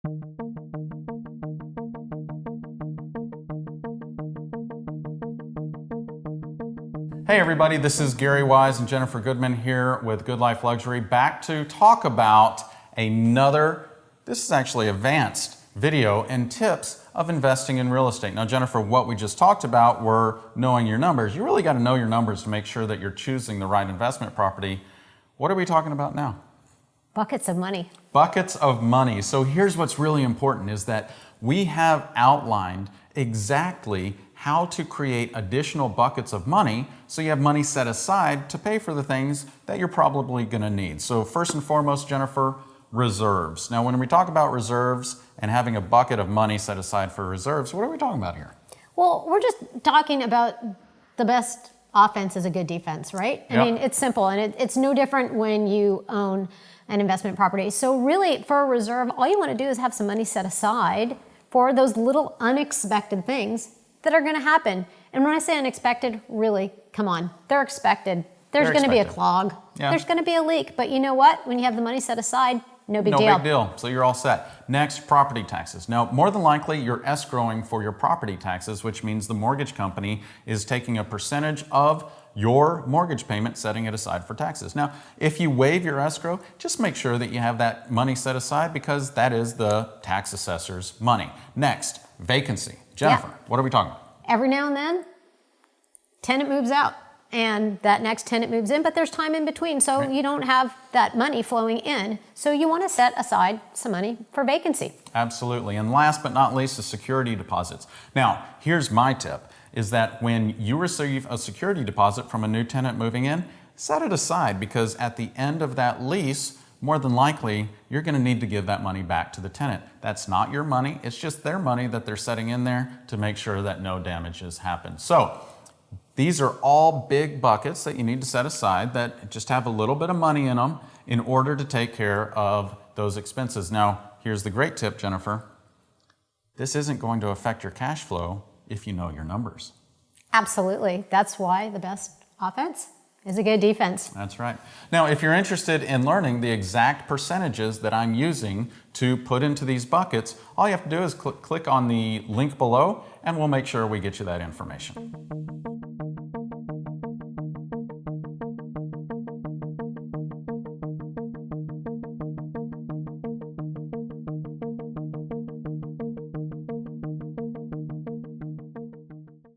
Hey everybody, this is Gary Wise and Jennifer Goodman here with GoodLife Luxury, back to talk about this is actually advanced video and tips of investing in real estate. Now Jennifer, what we just talked about were knowing your numbers. You really got to know your numbers to make sure that you're choosing the right investment property. What are we talking about now? Buckets of money. Buckets of money. So here's what's really important is that we have outlined exactly how to create additional buckets of money so you have money set aside to pay for the things that you're probably going to need. So first and foremost, Jennifer, reserves. Now when we talk about reserves and having a bucket of money set aside for reserves, what are we talking about here? Well, we're just talking about the best offense is a good defense, right? I mean, it's simple, and it's no different when you own an investment property. So really, for a reserve, all you want to do is have some money set aside for those little unexpected things that are going to happen. And when I say unexpected, really, come on, they're expected. There's going to be a clog. Yeah. There's going to be a leak. But you know what? When you have the money set aside, no big deal. No big deal. So you're all set. Next, property taxes. Now, more than likely, you're escrowing for your property taxes, which means the mortgage company is taking a percentage of your mortgage payment, setting it aside for taxes. Now, if you waive your escrow, just make sure that you have that money set aside because that is the tax assessor's money. Next, vacancy. Jennifer, what are we talking about? Every now and then, tenant moves out and that next tenant moves in, but there's time in between, so you don't have that money flowing in. So you want to set aside some money for vacancy. Absolutely. And last but not least, the security deposits. Now, here's my tip, is that when you receive a security deposit from a new tenant moving in, set it aside because at the end of that lease, more than likely, you're going to need to give that money back to the tenant. That's not your money. It's just their money that they're setting in there to make sure that no damages happen. So these are all big buckets that you need to set aside that just have a little bit of money in them in order to take care of those expenses. Now, here's the great tip, Jennifer. This isn't going to affect your cash flow if you know your numbers. Absolutely. That's why the best offense is a good defense. That's right. Now, if you're interested in learning the exact percentages that I'm using to put into these buckets, all you have to do is click on the link below and we'll make sure we get you that information.